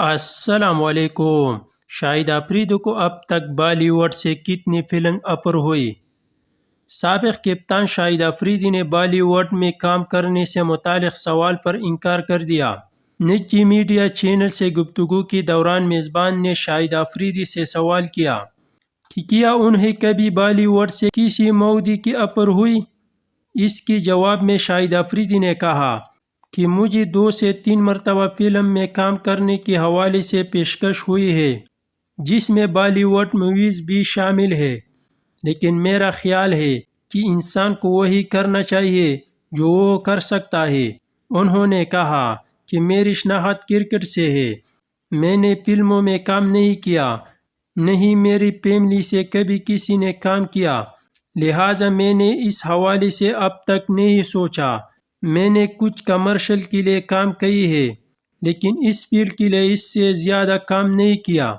السلام علیکم۔ شاہد آفریدی کو اب تک بالی ووڈ سے کتنی فلم آفر ہوئی؟ سابق کپتان شاہد آفریدی نے بالی ووڈ میں کام کرنے سے متعلق سوال پر انکار کر دیا۔ نجی میڈیا چینل سے گفتگو کے دوران میزبان نے شاہد آفریدی سے سوال کیا کہ کیا انہیں کبھی بالی ووڈ سے کسی مودی کی آفر ہوئی؟ اس کے جواب میں شاہد آفریدی نے کہا کہ مجھے 2 سے 3 مرتبہ فلم میں کام کرنے کے حوالے سے پیشکش ہوئی ہے، جس میں بالی ووڈ موویز بھی شامل ہے، لیکن میرا خیال ہے کہ انسان کو وہی کرنا چاہیے جو وہ کر سکتا ہے۔ انہوں نے کہا کہ میری شناخت کرکٹ سے ہے، میں نے فلموں میں کام نہیں کیا، نہیں میری فیملی سے کبھی کسی نے کام کیا، لہٰذا میں نے اس حوالے سے اب تک نہیں سوچا۔ میں نے کچھ کمرشل کے لیے کام کی ہے، لیکن اس فیلڈ کے لیے اس سے زیادہ کام نہیں کیا۔